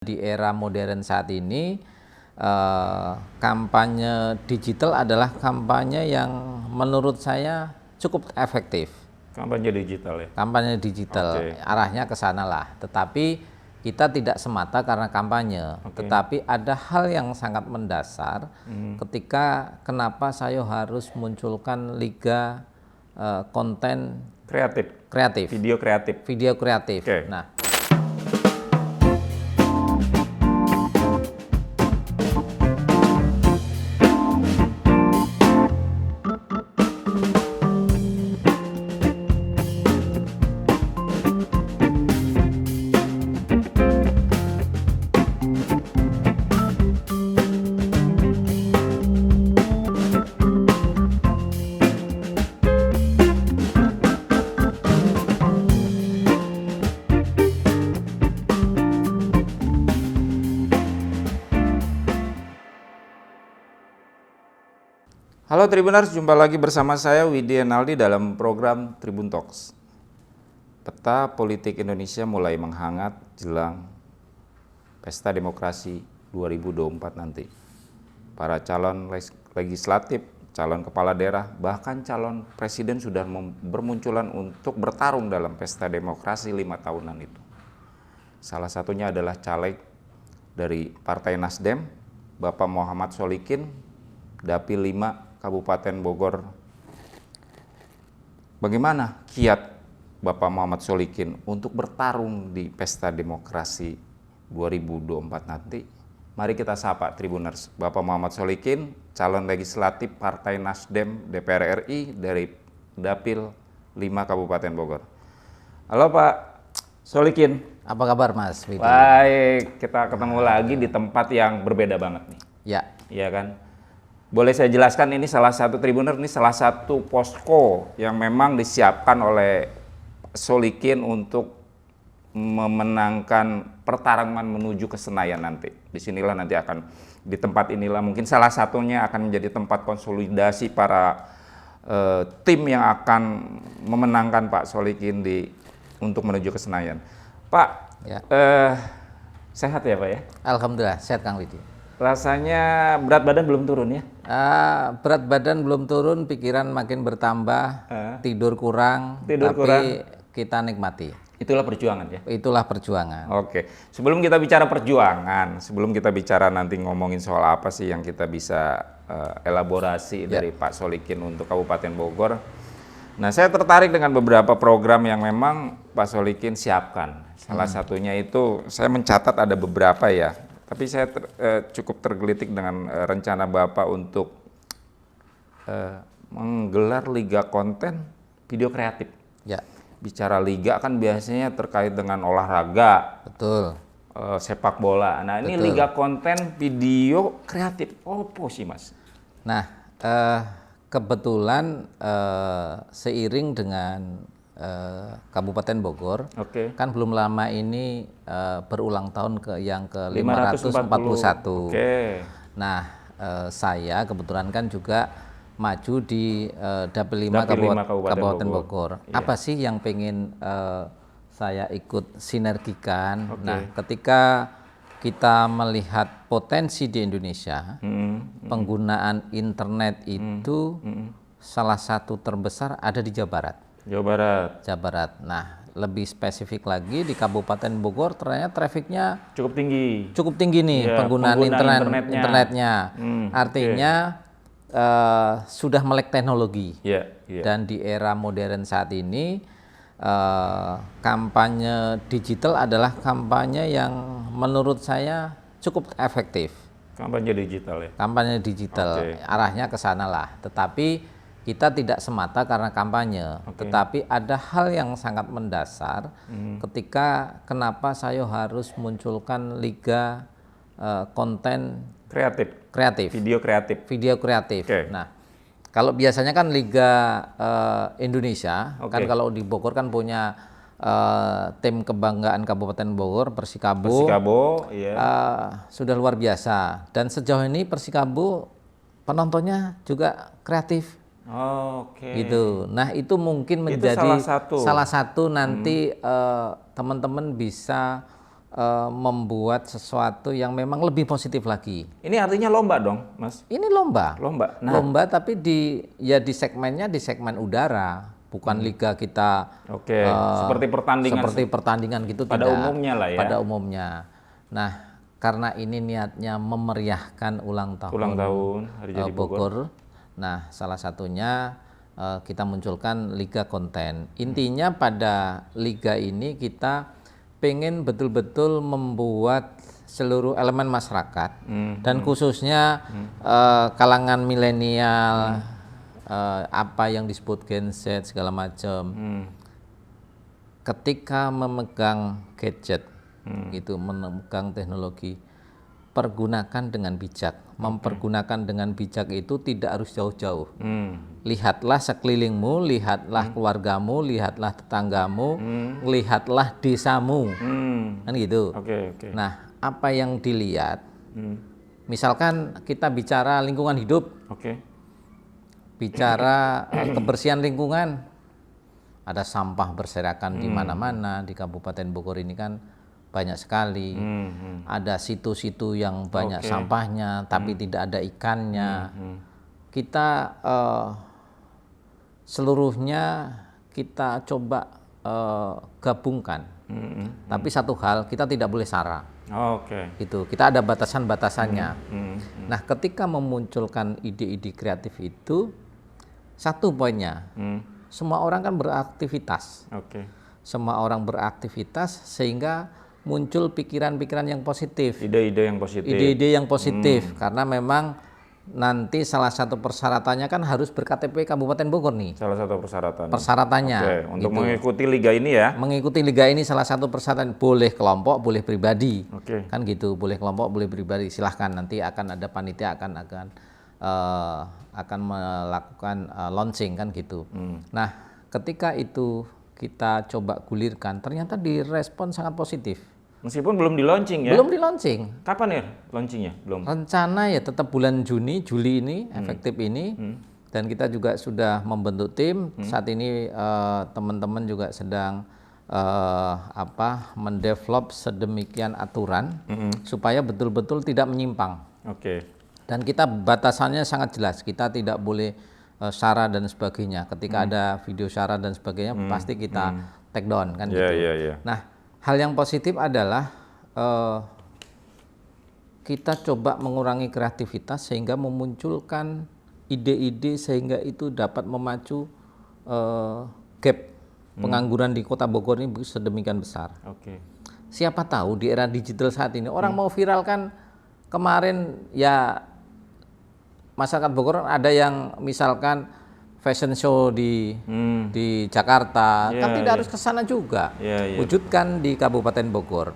Di era modern saat ini, kampanye digital adalah kampanye yang menurut saya cukup efektif. Kampanye digital ya? Kampanye digital, arahnya ke sana lah. Tetapi kita tidak semata karena kampanye, tetapi ada hal yang sangat mendasar ketika kenapa saya harus munculkan liga konten kreatif, video kreatif. Nah, Halo Tribuners, jumpa lagi bersama saya Widi Enaldi dalam program Tribun Talks. Peta politik Indonesia mulai menghangat jelang Pesta Demokrasi 2024 nanti. Para calon legislatif, calon kepala daerah, bahkan calon presiden sudah bermunculan untuk bertarung dalam Pesta Demokrasi 5 tahunan itu. Salah satunya adalah caleg dari Partai Nasdem, Bapak Muhammad Solikin, Dapil 5 Kabupaten Bogor. Bagaimana kiat Bapak Muhammad Solikin untuk bertarung di Pesta Demokrasi 2024 nanti? Mari kita sapa Tribuners. Bapak Muhammad Solikin, calon legislatif Partai Nasdem DPR RI dari Dapil 5 Kabupaten Bogor. Halo Pak Solikin. apa kabar Mas Widi? Baik, kita ketemu lagi di tempat yang berbeda banget nih. Ya. Iya kan? Boleh saya jelaskan, ini salah satu Tribuner, ini salah satu posko yang memang disiapkan oleh Solikin untuk memenangkan pertarungan menuju ke Senayan nanti. Disinilah nanti akan, di tempat inilah mungkin salah satunya akan menjadi tempat konsolidasi para tim yang akan memenangkan Pak Solikin untuk menuju ke Senayan. Pak, ya. Sehat ya Pak ya? Alhamdulillah, sehat Kang Widi. Rasanya berat badan belum turun ya? Berat badan belum turun, pikiran makin bertambah, tidur kurang, kita nikmati. Itulah perjuangan ya? Itulah perjuangan. Oke, sebelum kita bicara perjuangan, sebelum kita bicara nanti ngomongin soal apa sih yang kita bisa elaborasi dari Pak Solikin untuk Kabupaten Bogor. Nah, saya tertarik dengan beberapa program yang memang Pak Solikin siapkan. Salah satunya itu, saya mencatat ada beberapa ya. Tapi saya cukup tergelitik dengan rencana Bapak untuk menggelar liga konten video kreatif. Ya. Bicara liga kan biasanya terkait dengan olahraga. Betul. Sepak bola. Nah, ini liga konten video kreatif. Apa sih Mas? Nah, kebetulan seiring dengan Kabupaten Bogor, kan belum lama ini berulang tahun yang ke 541. Nah, saya kebetulan kan juga maju di Dapil 5 Kabupaten Bogor. Apa sih yang pengen saya ikut sinergikan? Nah, ketika kita melihat potensi di Indonesia, penggunaan internet itu salah satu terbesar ada di Jawa Barat. Jawa Barat. Nah, lebih spesifik lagi di Kabupaten Bogor ternyata trafiknya cukup tinggi nih, penggunaan internetnya. Artinya sudah melek teknologi. Dan di era modern saat ini, kampanye digital adalah kampanye yang menurut saya cukup efektif. Kampanye digital ya? Kampanye digital, arahnya ke sana lah. Tetapi kita tidak semata karena kampanye, tetapi ada hal yang sangat mendasar ketika kenapa saya harus munculkan liga konten kreatif, video kreatif. Nah, kalau biasanya kan liga Indonesia, kan kalau di Bogor kan punya tim kebanggaan Kabupaten Bogor, Persikabo, sudah luar biasa. Dan sejauh ini Persikabo penontonnya juga kreatif. Gitu. Nah, itu mungkin menjadi salah satu nanti teman-teman bisa membuat sesuatu yang memang lebih positif lagi. Ini artinya lomba dong, Mas? Ini lomba. Nah. Lomba tapi di segmennya di segmen udara, bukan liga kita. Oke. Seperti pertandingan gitu pada tidak. Umumnya lah ya. Pada umumnya. Nah, karena ini niatnya memeriahkan ulang tahun Hari Jadi Bogor. Nah, salah satunya kita munculkan Liga Konten. Intinya pada liga ini kita pengen betul-betul membuat seluruh elemen masyarakat dan khususnya kalangan milenial, apa yang disebut Gen Z segala macam. Ketika memegang gadget, gitu, memegang teknologi, pergunakan dengan bijak. Mempergunakan dengan bijak itu tidak harus jauh-jauh. Lihatlah sekelilingmu, lihatlah keluargamu, lihatlah tetanggamu, lihatlah desamu, kan gitu. Nah, apa yang dilihat, misalkan kita bicara lingkungan hidup, bicara kebersihan lingkungan, ada sampah berserakan di mana-mana di Kabupaten Bogor ini kan banyak sekali. Ada situ-situ yang banyak sampahnya tapi tidak ada ikannya. Kita seluruhnya kita coba gabungkan. Tapi satu hal, kita tidak boleh sara. Itu kita ada batasan-batasannya. Nah, ketika memunculkan ide-ide kreatif itu, satu poinnya, semua orang kan beraktivitas. Semua orang beraktivitas sehingga muncul pikiran-pikiran yang positif, ide-ide yang positif, karena memang nanti salah satu persyaratannya kan harus ber-KTP Kabupaten Bogor nih. Salah satu persyaratannya. Untuk mengikuti liga ini ya. Mengikuti liga ini salah satu persyaratan, boleh kelompok, boleh pribadi. Kan gitu, boleh kelompok, boleh pribadi. Silahkan, nanti akan ada panitia akan melakukan launching kan gitu. Nah, ketika itu kita coba gulirkan, ternyata direspon sangat positif. Meskipun belum di launching ya? Belum di launching. Kapan ya launchingnya? Belum. Rencana ya tetap bulan Juli ini, efektif ini. Dan kita juga sudah membentuk tim. Saat ini teman-teman juga sedang mendevelop sedemikian aturan supaya betul-betul tidak menyimpang. Dan kita batasannya sangat jelas. Kita tidak boleh sara dan sebagainya. Ketika ada video sara dan sebagainya, pasti kita take down kan gitu. Nah, hal yang positif adalah kita coba mengurangi kreativitas sehingga memunculkan ide-ide sehingga itu dapat memacu gap pengangguran di Kota Bogor ini sedemikian besar. Siapa tahu di era digital saat ini orang mau viral kan, kemarin ya masyarakat Bogor ada yang misalkan fashion show di Jakarta, kan tidak harus ke sana juga. Wujudkan di Kabupaten Bogor.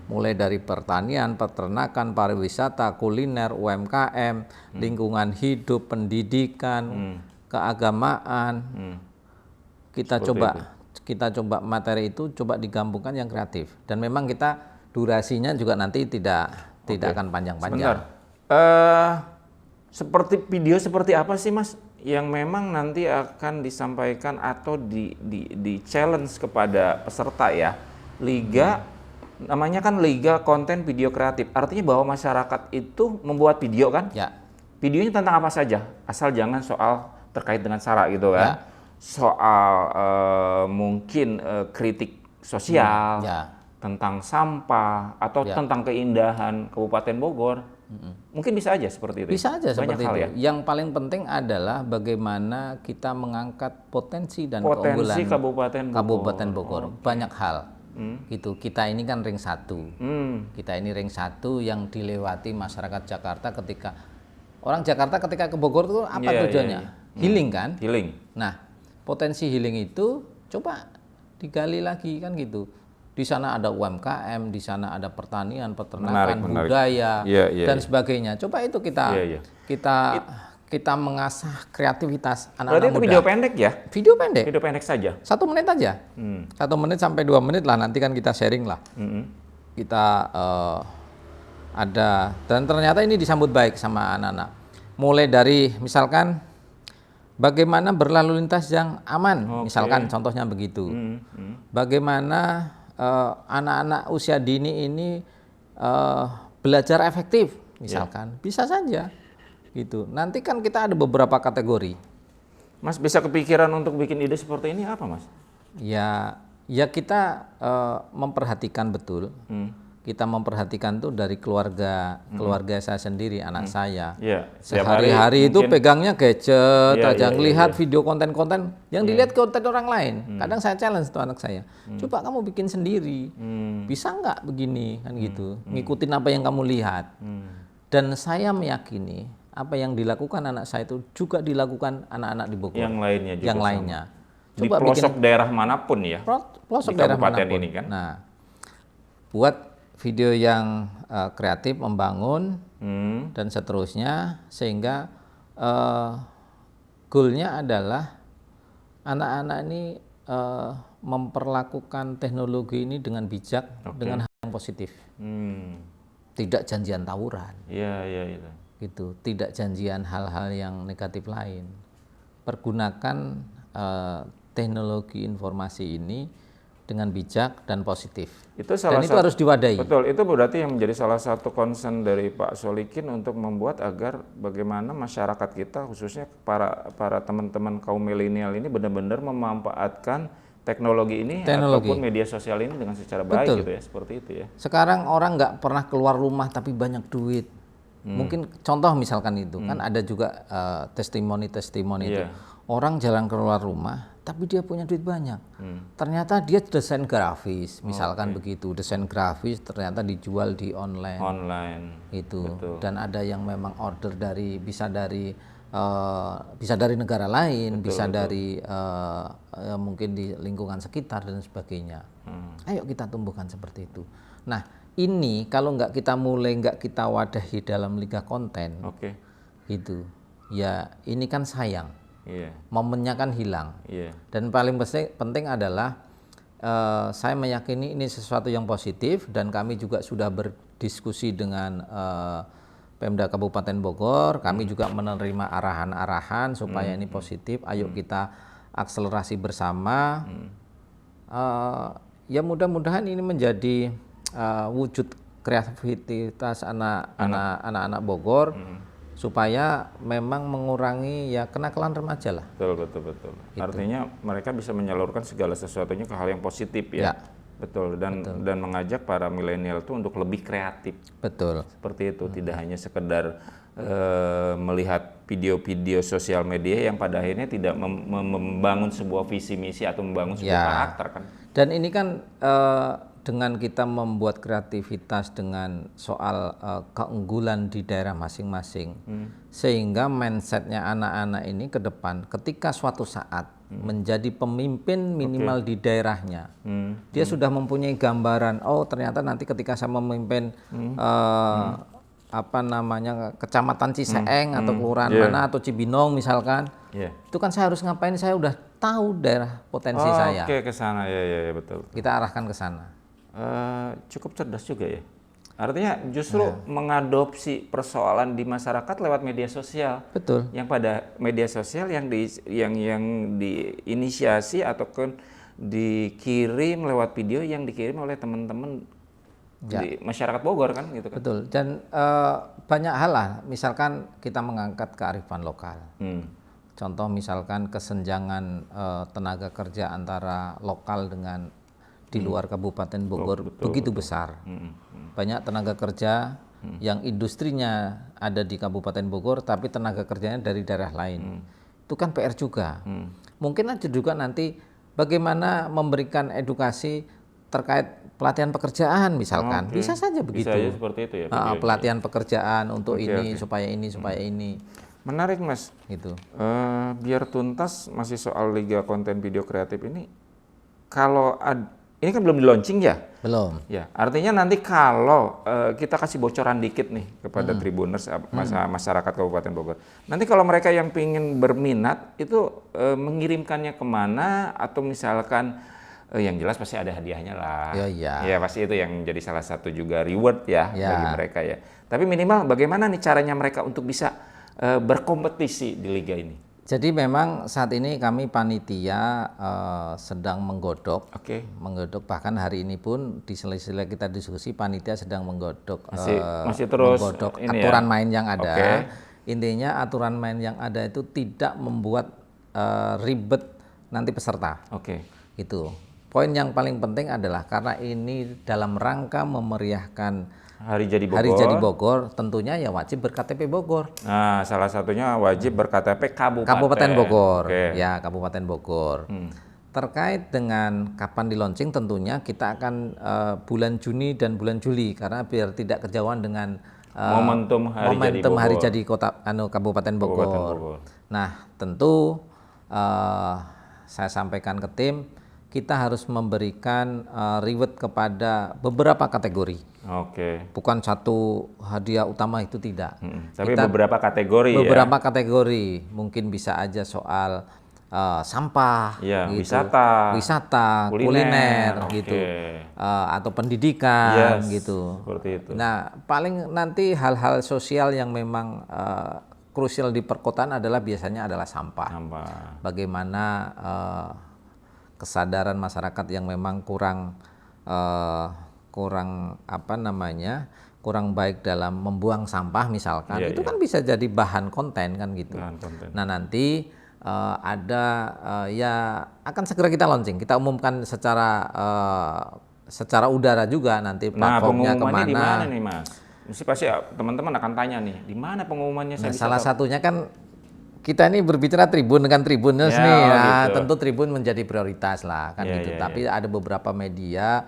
Mulai dari pertanian, peternakan, pariwisata, kuliner, UMKM, lingkungan hidup, pendidikan, keagamaan. Kita coba materi itu coba digabungkan yang kreatif. Dan memang kita durasinya juga nanti tidak akan panjang-panjang. Seperti video seperti apa sih Mas yang memang nanti akan disampaikan atau di challenge kepada peserta ya? Liga, namanya kan Liga Konten Video Kreatif. Artinya bahwa masyarakat itu membuat video kan? Ya. Videonya tentang apa saja, asal jangan soal terkait dengan sara gitu kan? Soal mungkin kritik sosial, tentang sampah atau tentang keindahan Kabupaten Bogor. Mungkin bisa aja seperti itu. Bisa aja seperti itu. Ya? Yang paling penting adalah bagaimana kita mengangkat potensi dan keunggulan Kabupaten Bogor. Banyak hal. Gitu. Kita ini kan ring 1. Kita ini ring 1 yang dilewati masyarakat Jakarta ketika orang Jakarta ketika ke Bogor itu apa tujuannya? Healing kan? Healing. Nah, potensi healing itu coba digali lagi kan gitu. Di sana ada UMKM, di sana ada pertanian, peternakan, budaya dan sebagainya. Coba itu kita mengasah kreativitas anak-anak muda. Berarti itu video pendek ya? Video pendek. Video pendek saja. 1 menit aja. 1 menit sampai 2 menit lah, nanti kan kita sharing lah. Kita ada, dan ternyata ini disambut baik sama anak-anak. Mulai dari misalkan bagaimana berlalu lintas yang aman, misalkan contohnya begitu. Bagaimana anak-anak usia dini ini belajar efektif, misalkan, bisa saja, gitu. Nanti kan kita ada beberapa kategori. Mas bisa kepikiran untuk bikin ide seperti ini apa, Mas? Ya kita memperhatikan betul. Kita memperhatikan tuh dari keluarga saya sendiri, anak saya. Sehari-hari itu pegangnya gadget, aja ngelihat video konten-konten yang dilihat konten orang lain. Kadang saya challenge tuh anak saya, coba kamu bikin sendiri, bisa nggak begini kan gitu, ngikutin apa yang kamu lihat. Dan saya meyakini apa yang dilakukan anak saya itu juga dilakukan anak-anak di Bogor. Yang lainnya. Coba di pelosok daerah manapun ya. Pelosok daerah manapun. Ini kan. Nah, buat video yang kreatif, membangun, dan seterusnya, sehingga goalnya adalah anak-anak ini memperlakukan teknologi ini dengan bijak, dengan hal yang positif. Tidak janjian tawuran. Gitu, tidak janjian hal-hal yang negatif lain. Pergunakan teknologi informasi ini dengan bijak dan positif. Itu harus diwadahi. Betul, itu berarti yang menjadi salah satu concern dari Pak Solikin untuk membuat agar bagaimana masyarakat kita, khususnya para teman-teman kaum milenial ini benar-benar memanfaatkan teknologi ini ataupun media sosial ini dengan secara baik, gitu ya, seperti itu ya. Sekarang orang nggak pernah keluar rumah tapi banyak duit. Mungkin contoh misalkan itu kan ada juga testimoni itu. Orang jarang keluar rumah tapi dia punya duit banyak. Ternyata dia desain grafis, misalkan begitu. Desain grafis ternyata dijual di online. Itu. Betul. Dan ada yang memang order bisa dari negara lain, dari mungkin di lingkungan sekitar dan sebagainya. Ayo kita tumbuhkan seperti itu. Nah, ini kalau nggak kita wadahi dalam liga konten, gitu. Ya, ini kan sayang. Momennya kan hilang. Dan paling penting adalah saya meyakini ini sesuatu yang positif, dan kami juga sudah berdiskusi dengan Pemda Kabupaten Bogor. Kami juga menerima arahan-arahan supaya ini positif. Ayo kita akselerasi bersama. Ya mudah-mudahan ini menjadi wujud kreativitas anak-anak Bogor. Supaya memang mengurangi ya kenakalan remaja lah. Betul. Gitu. Artinya mereka bisa menyalurkan segala sesuatunya ke hal yang positif ya. Betul. Dan mengajak para milenial itu untuk lebih kreatif. Betul. Seperti itu, tidak hanya sekedar melihat video-video sosial media yang pada akhirnya tidak membangun sebuah visi misi atau membangun sebuah karakter kan. Dan ini kan dengan kita membuat kreativitas dengan soal keunggulan di daerah masing-masing, sehingga mindsetnya anak-anak ini ke depan ketika suatu saat menjadi pemimpin minimal di daerahnya, dia sudah mempunyai gambaran, oh ternyata nanti ketika saya memimpin kecamatan Ciseeng atau kelurahan mana atau Cibinong misalkan, itu kan saya harus ngapain, saya udah tahu daerah potensi saya. Ke sana ya betul. Kita arahkan ke sana. Cukup cerdas juga ya. Artinya justru mengadopsi persoalan di masyarakat lewat media sosial. Betul. Yang pada media sosial yang diinisiasi ataupun dikirim lewat video yang dikirim oleh teman-teman di masyarakat Bogor kan gitu kan. Betul. Dan banyak hal lah, misalkan kita mengangkat kearifan lokal. Contoh misalkan kesenjangan tenaga kerja antara lokal dengan di luar Kabupaten Bogor begitu besar. Banyak tenaga kerja yang industrinya ada di Kabupaten Bogor tapi tenaga kerjanya dari daerah lain. Itu kan PR juga. Mungkin aja juga nanti bagaimana memberikan edukasi terkait pelatihan pekerjaan misalkan. Bisa saja begitu. Bisa aja seperti itu ya. Pelatihan pekerjaan untuk supaya ini. Menarik Mas. Gitu. Biar tuntas masih soal Liga Konten Video Kreatif ini. Kalau ini kan belum di launching ya? Belum. Ya, artinya nanti kalau kita kasih bocoran dikit nih kepada Tribuners masyarakat Kabupaten Bogor. Nanti kalau mereka yang ingin berminat itu mengirimkannya kemana atau misalkan yang jelas pasti ada hadiahnya lah. Ya pasti itu yang jadi salah satu juga reward ya bagi mereka ya. Tapi minimal bagaimana nih caranya mereka untuk bisa berkompetisi di liga ini? Jadi memang saat ini kami panitia sedang menggodok, bahkan hari ini pun di sela-sela kita diskusi panitia sedang menggodok, masih terus menggodok aturan main yang ada. Intinya aturan main yang ada itu tidak membuat ribet nanti peserta. Itu poin yang paling penting adalah karena ini dalam rangka memeriahkan Hari Jadi Bogor, tentunya ya wajib berKTP Bogor. Nah, salah satunya wajib berKTP Kabupaten Bogor. Ya, Kabupaten Bogor. Terkait dengan kapan di launching, tentunya kita akan bulan Juni dan bulan Juli karena biar tidak kejauhan dengan momentum Hari Jadi Kabupaten Bogor. Nah, tentu saya sampaikan ke tim, kita harus memberikan reward kepada beberapa kategori. Bukan satu hadiah utama itu tidak. Tapi beberapa kategori. Beberapa kategori, mungkin bisa aja soal sampah, gitu, wisata, kuliner, gitu, atau pendidikan, gitu. Seperti itu. Nah, paling nanti hal-hal sosial yang memang krusial di perkotaan adalah biasanya adalah sampah. Bagaimana kesadaran masyarakat yang memang kurang baik dalam membuang sampah misalkan, itu kan bisa jadi bahan konten kan gitu. Nah, nanti akan segera kita launching, kita umumkan secara udara juga nanti platformnya kemana. Di mana nih Mas? Mesti pasti teman-teman akan tanya nih, di mana pengumumannya? Salah satunya kan kita ini berbicara Tribun dengan Tribunnews nih, tentu Tribun menjadi prioritas lah kan gitu. Tapi ada beberapa media,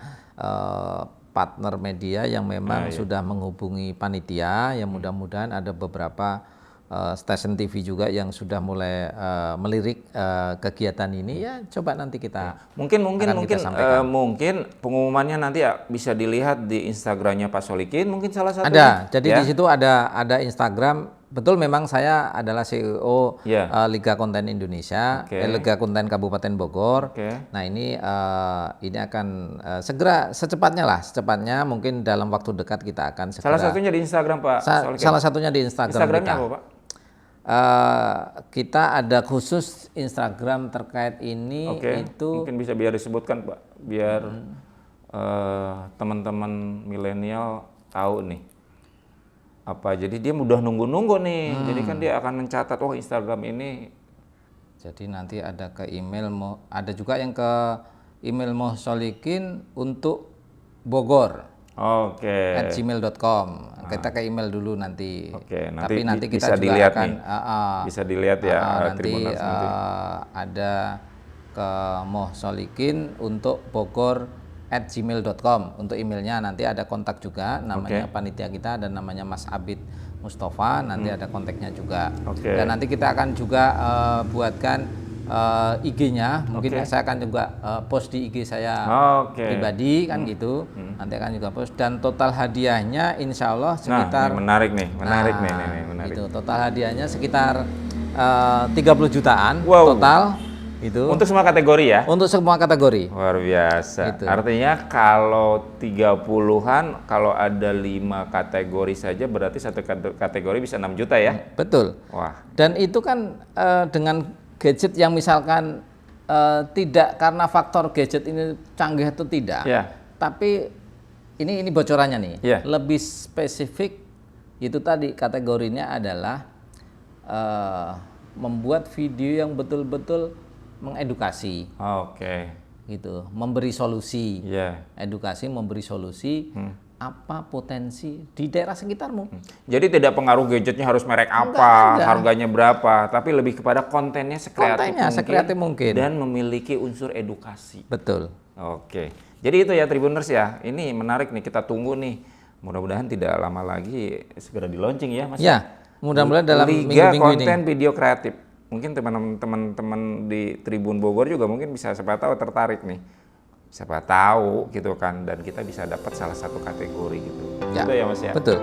partner media yang memang sudah menghubungi panitia, yang mudah-mudahan ada beberapa stasiun TV juga yang sudah mulai melirik kegiatan ini. Ya coba nanti kita mungkin pengumumannya nanti bisa dilihat di Instagramnya Pak Solikin, mungkin salah satu. Ada, jadi di situ ada Instagram. Betul, memang saya adalah CEO Liga Konten Indonesia, Liga Konten Kabupaten Bogor. Nah ini akan segera secepatnya mungkin dalam waktu dekat kita akan segera. Salah satunya di Instagram Pak Solikin. Salah satunya di Instagram. Instagramnya kita. apa Pak? Kita ada khusus Instagram terkait ini. Itu mungkin bisa biar disebutkan Pak, biar teman-teman milenial tahu nih. Jadi dia mudah nunggu nih. Jadi kan dia akan mencatat, Instagram ini. Jadi nanti ada ke email, ada juga yang ke email Mohsolikin untuk Bogor. @gmail.com. Kita ke email dulu nanti. Tapi nanti kita bisa juga dilihat akan bisa dilihat ya. Nanti ada ke Mohsolikin untuk Bogor @gmail.com. Untuk emailnya nanti ada kontak juga, namanya panitia kita dan namanya Mas Abid Mustafa, nanti ada kontaknya juga. Dan nanti kita akan juga buatkan IG-nya, mungkin saya akan juga post di IG saya pribadi kan gitu. Nanti akan juga post, dan total hadiahnya insya Allah sekitar menarik nih. Gitu, total hadiahnya sekitar 30 jutaan total. Itu untuk semua kategori ya? Untuk semua kategori. Luar biasa. Gitu. Artinya kalau 30-an, kalau ada 5 kategori saja berarti satu kategori bisa 6 juta ya? Betul. Wah. Dan itu kan dengan gadget yang misalkan tidak karena faktor gadget ini canggih atau tidak. Tapi ini bocorannya nih. Lebih spesifik itu tadi kategorinya adalah membuat video yang betul-betul mengedukasi, gitu, memberi solusi, edukasi, memberi solusi, apa potensi di daerah sekitarmu. Jadi tidak pengaruh gadgetnya harus merek apa, harganya berapa, tapi lebih kepada kontennya sekreatif mungkin dan memiliki unsur edukasi. Betul. Jadi itu ya Tribuners ya, ini menarik nih, kita tunggu nih, mudah-mudahan tidak lama lagi segera di launching ya Mas. Ya, mudah-mudahan dalam minggu-minggu ini. Liga Konten Video Kreatif. Mungkin teman-teman di Tribun Bogor juga mungkin bisa siapa tahu tertarik nih. Siapa tahu gitu kan, dan kita bisa dapat salah satu kategori gitu. Gitu ya Mas ya. Betul.